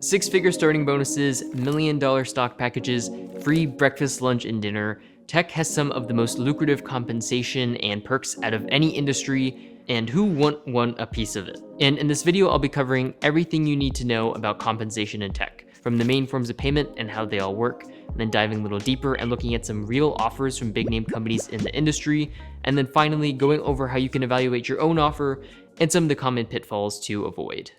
Six-figure starting bonuses, million-dollar stock packages, free breakfast, lunch, and dinner. Tech has some of the most lucrative compensation and perks out of any industry, and who wouldn't want a piece of it? And in this video, I'll be covering everything you need to know about compensation in tech, from the main forms of payment and how they all work, and then diving a little deeper and looking at some real offers from big name companies in the industry, and then finally going over how you can evaluate your own offer and some of the common pitfalls to avoid.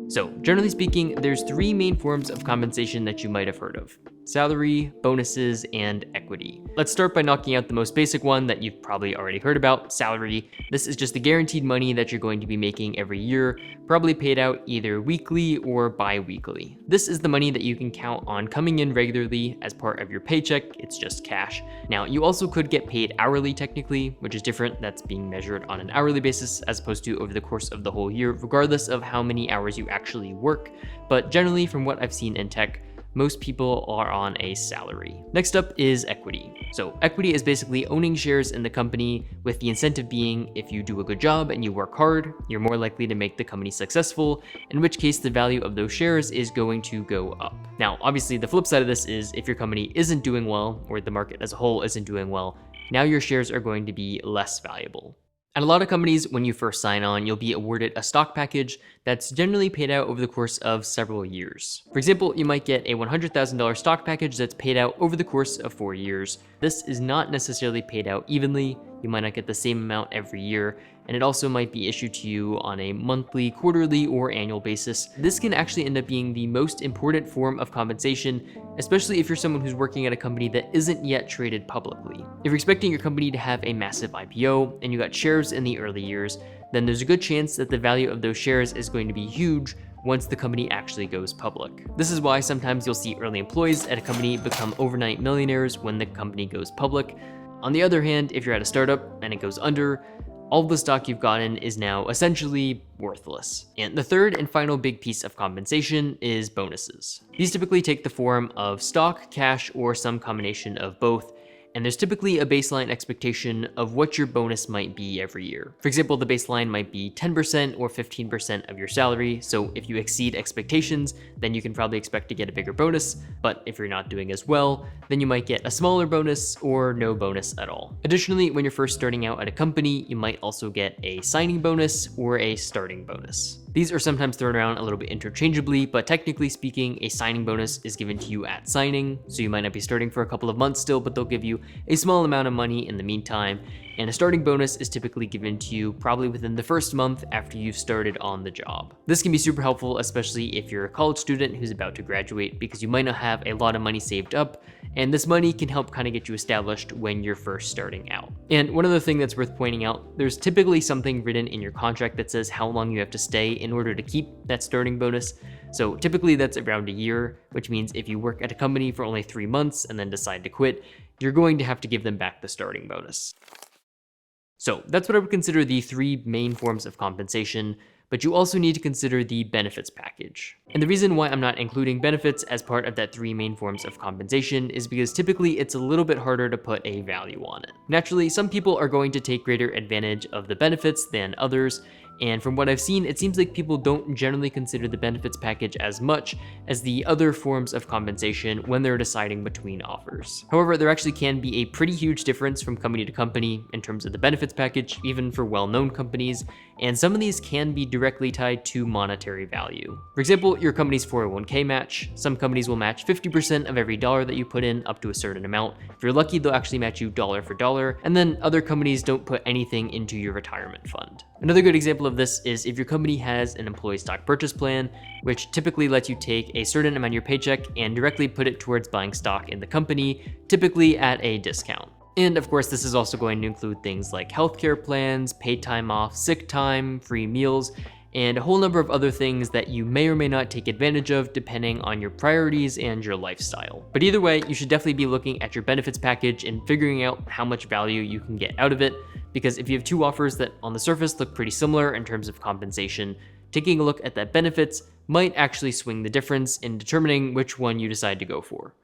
So generally speaking, there's three main forms of compensation that you might have heard of: salary, bonuses, and equity. Let's start by knocking out the most basic one that you've probably already heard about, salary. This is just the guaranteed money that you're going to be making every year, probably paid out either weekly or bi-weekly. This is the money that you can count on coming in regularly as part of your paycheck. It's just cash. Now, you also could get paid hourly technically, which is different. That's being measured on an hourly basis as opposed to over the course of the whole year, regardless of how many hours you actually work. But generally, from what I've seen in tech, most people are on a salary. Next up is equity. So equity is basically owning shares in the company, with the incentive being if you do a good job and you work hard, you're more likely to make the company successful, in which case the value of those shares is going to go up. Now, obviously the flip side of this is if your company isn't doing well, or the market as a whole isn't doing well, now your shares are going to be less valuable. At a lot of companies, when you first sign on, you'll be awarded a stock package that's generally paid out over the course of several years. For example, you might get a $100,000 stock package that's paid out over the course of 4 years. This is not necessarily paid out evenly. You might not get the same amount every year, and it also might be issued to you on a monthly, quarterly, or annual basis. This can actually end up being the most important form of compensation, especially if you're someone who's working at a company that isn't yet traded publicly. If you're expecting your company to have a massive IPO and you got shares in the early years, then there's a good chance that the value of those shares is going to be huge once the company actually goes public. This is why sometimes you'll see early employees at a company become overnight millionaires when the company goes public. On the other hand, if you're at a startup and it goes under, all the stock you've gotten is now essentially worthless. And the third and final big piece of compensation is bonuses. These typically take the form of stock, cash, or some combination of both. And there's typically a baseline expectation of what your bonus might be every year. For example, the baseline might be 10% or 15% of your salary. So if you exceed expectations, then you can probably expect to get a bigger bonus. But if you're not doing as well, then you might get a smaller bonus or no bonus at all. Additionally, when you're first starting out at a company, you might also get a signing bonus or a starting bonus. These are sometimes thrown around a little bit interchangeably, but technically speaking, a signing bonus is given to you at signing. So you might not be starting for a couple of months still, but they'll give you a small amount of money in the meantime. And a starting bonus is typically given to you probably within the first month after you've started on the job. This can be super helpful, especially if you're a college student who's about to graduate, because you might not have a lot of money saved up, and this money can help kind of get you established when you're first starting out. And one other thing that's worth pointing out, there's typically something written in your contract that says how long you have to stay in order to keep that starting bonus. So typically that's around a year, which means if you work at a company for only 3 months and then decide to quit, you're going to have to give them back the starting bonus. So that's what I would consider the three main forms of compensation, but you also need to consider the benefits package. And the reason why I'm not including benefits as part of that three main forms of compensation is because typically it's a little bit harder to put a value on it. Naturally, some people are going to take greater advantage of the benefits than others, and from what I've seen, it seems like people don't generally consider the benefits package as much as the other forms of compensation when they're deciding between offers. However, there actually can be a pretty huge difference from company to company in terms of the benefits package, even for well-known companies, and some of these can be directly tied to monetary value. For example, your company's 401k match. Some companies will match 50% of every dollar that you put in up to a certain amount. If you're lucky, they'll actually match you dollar for dollar, and then other companies don't put anything into your retirement fund. Another good example of this is if your company has an employee stock purchase plan, which typically lets you take a certain amount of your paycheck and directly put it towards buying stock in the company, typically at a discount. And of course, this is also going to include things like healthcare plans, paid time off, sick time, free meals, and a whole number of other things that you may or may not take advantage of depending on your priorities and your lifestyle. But either way, you should definitely be looking at your benefits package and figuring out how much value you can get out of it, because if you have two offers that on the surface look pretty similar in terms of compensation, taking a look at that benefits might actually swing the difference in determining which one you decide to go for.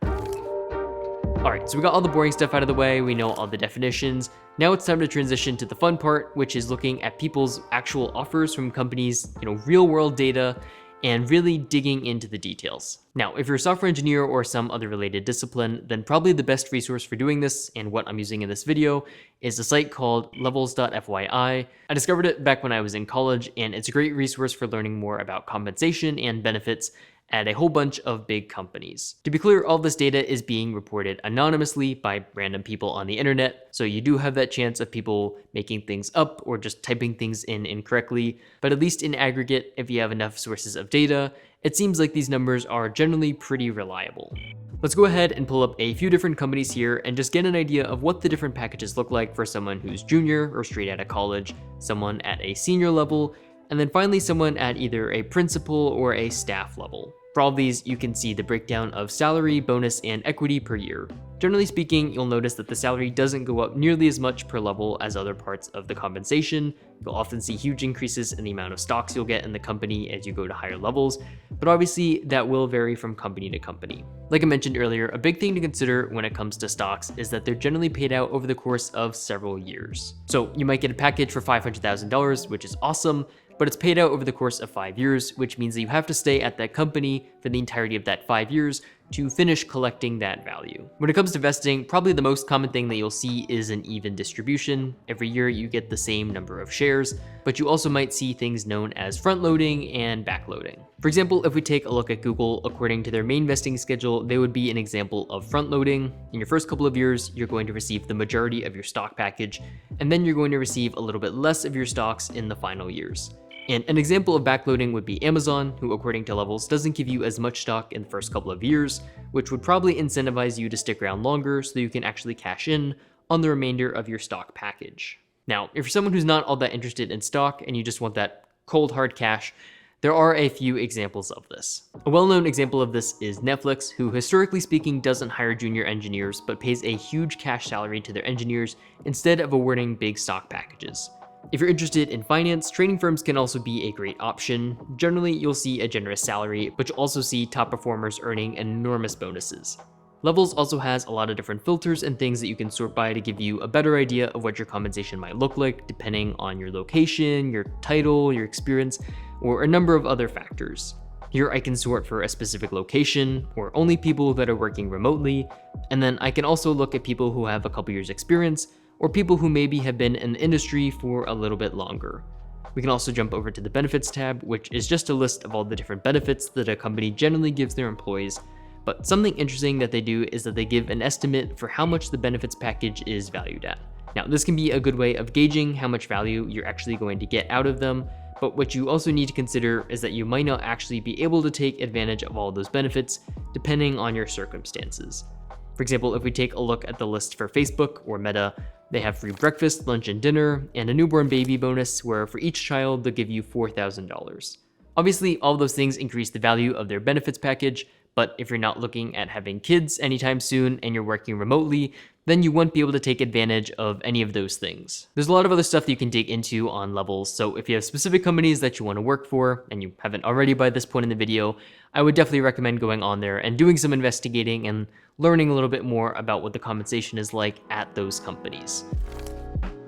Alright, so we got all the boring stuff out of the way, we know all the definitions. Now it's time to transition to the fun part, which is looking at people's actual offers from companies, real world data, and really digging into the details. Now, if you're a software engineer or some other related discipline, then probably the best resource for doing this, and what I'm using in this video, is a site called levels.fyi. I discovered it back when I was in college, and it's a great resource for learning more about compensation and benefits at a whole bunch of big companies. To be clear, all this data is being reported anonymously by random people on the internet, so you do have that chance of people making things up or just typing things in incorrectly, but at least in aggregate, if you have enough sources of data, it seems like these numbers are generally pretty reliable. Let's go ahead and pull up a few different companies here and just get an idea of what the different packages look like for someone who's junior or straight out of college, someone at a senior level, and then finally someone at either a principal or a staff level. For all of these, you can see the breakdown of salary, bonus, and equity per year. Generally speaking, you'll notice that the salary doesn't go up nearly as much per level as other parts of the compensation. You'll often see huge increases in the amount of stocks you'll get in the company as you go to higher levels, but obviously that will vary from company to company. Like I mentioned earlier, a big thing to consider when it comes to stocks is that they're generally paid out over the course of several years. So you might get a package for $500,000, which is awesome, but it's paid out over the course of 5 years, which means that you have to stay at that company for the entirety of that 5 years to finish collecting that value. When it comes to vesting, probably the most common thing that you'll see is an even distribution. Every year you get the same number of shares, but you also might see things known as front loading and back loading. For example, if we take a look at Google, according to their main vesting schedule, they would be an example of front loading. In your first couple of years, you're going to receive the majority of your stock package, and then you're going to receive a little bit less of your stocks in the final years. And an example of backloading would be Amazon, who according to Levels doesn't give you as much stock in the first couple of years, which would probably incentivize you to stick around longer so you can actually cash in on the remainder of your stock package. Now, if you're someone who's not all that interested in stock and you just want that cold hard cash, there are a few examples of this. A well-known example of this is Netflix, who historically speaking doesn't hire junior engineers, but pays a huge cash salary to their engineers instead of awarding big stock packages. If you're interested in finance, trading firms can also be a great option. Generally, you'll see a generous salary, but you'll also see top performers earning enormous bonuses. Levels also has a lot of different filters and things that you can sort by to give you a better idea of what your compensation might look like, depending on your location, your title, your experience, or a number of other factors. Here I can sort for a specific location, or only people that are working remotely, and then I can also look at people who have a couple years experience, or people who maybe have been in the industry for a little bit longer. We can also jump over to the benefits tab, which is just a list of all the different benefits that a company generally gives their employees. But something interesting that they do is that they give an estimate for how much the benefits package is valued at. Now, this can be a good way of gauging how much value you're actually going to get out of them, but what you also need to consider is that you might not actually be able to take advantage of all those benefits depending on your circumstances. For example, if we take a look at the list for Facebook or Meta, they have free breakfast, lunch, and dinner, and a newborn baby bonus where for each child they'll give you $4,000. Obviously, all those things increase the value of their benefits package, but if you're not looking at having kids anytime soon and you're working remotely, then you won't be able to take advantage of any of those things. There's a lot of other stuff that you can dig into on Levels, so if you have specific companies that you want to work for, and you haven't already by this point in the video, I would definitely recommend going on there and doing some investigating and learning a little bit more about what the compensation is like at those companies.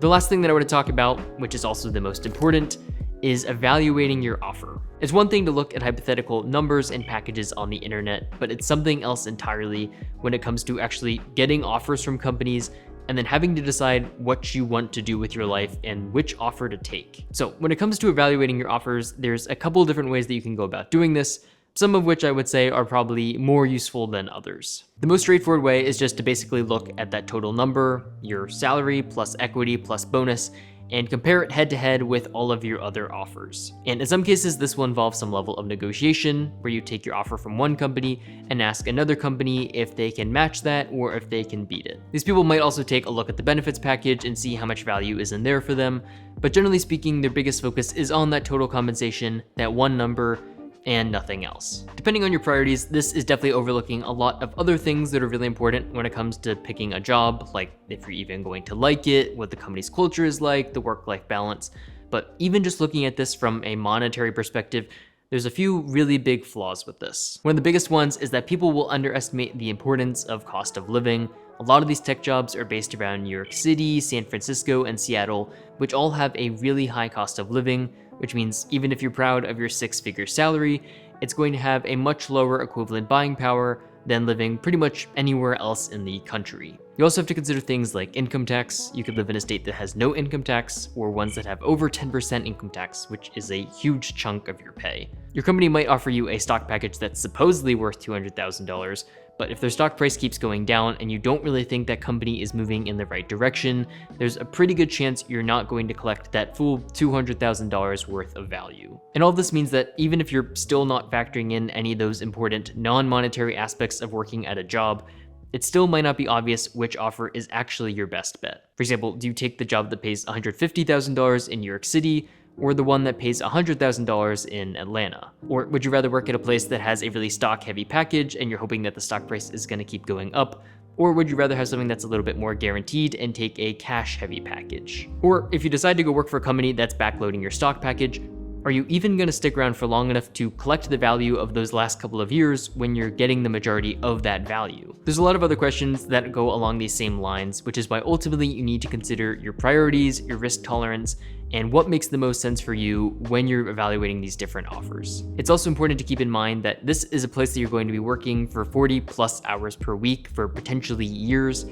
The last thing that I want to talk about, which is also the most important, is evaluating your offer. It's one thing to look at hypothetical numbers and packages on the internet, but it's something else entirely when it comes to actually getting offers from companies and then having to decide what you want to do with your life and which offer to take. So when it comes to evaluating your offers, there's a couple different ways that you can go about doing this, some of which I would say are probably more useful than others. The most straightforward way is just to basically look at that total number, your salary plus equity plus bonus, and compare it head to head with all of your other offers. And in some cases, this will involve some level of negotiation where you take your offer from one company and ask another company if they can match that or if they can beat it. These people might also take a look at the benefits package and see how much value is in there for them, but generally speaking, their biggest focus is on that total compensation, that one number, and nothing else. Depending on your priorities, this is definitely overlooking a lot of other things that are really important when it comes to picking a job, like if you're even going to like it, what the company's culture is like, the work-life balance. But even just looking at this from a monetary perspective, there's a few really big flaws with this. One of the biggest ones is that people will underestimate the importance of cost of living. A lot of these tech jobs are based around New York City, San Francisco, and Seattle, which all have a really high cost of living, which means even if you're proud of your 6-figure salary, it's going to have a much lower equivalent buying power than living pretty much anywhere else in the country. You also have to consider things like income tax. You could live in a state that has no income tax, or ones that have over 10% income tax, which is a huge chunk of your pay. Your company might offer you a stock package that's supposedly worth $200,000, but if their stock price keeps going down and you don't really think that company is moving in the right direction, there's a pretty good chance you're not going to collect that full $200,000 worth of value. And all this means that even if you're still not factoring in any of those important non-monetary aspects of working at a job, it still might not be obvious which offer is actually your best bet. For example, do you take the job that pays $150,000 in New York City, or the one that pays $100,000 in Atlanta? Or would you rather work at a place that has a really stock-heavy package and you're hoping that the stock price is going to keep going up? Or would you rather have something that's a little bit more guaranteed and take a cash-heavy package? Or if you decide to go work for a company that's backloading your stock package, are you even going to stick around for long enough to collect the value of those last couple of years when you're getting the majority of that value? There's a lot of other questions that go along these same lines, which is why ultimately you need to consider your priorities, your risk tolerance, and what makes the most sense for you when you're evaluating these different offers. It's also important to keep in mind that this is a place that you're going to be working for 40+ hours per week for potentially years,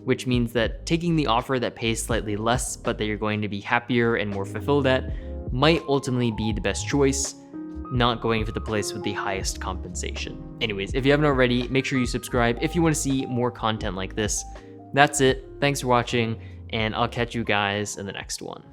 which means that taking the offer that pays slightly less but that you're going to be happier and more fulfilled at might ultimately be the best choice, not going for the place with the highest compensation. Anyways, if you haven't already, make sure you subscribe if you want to see more content like this. That's it. Thanks for watching, and I'll catch you guys in the next one.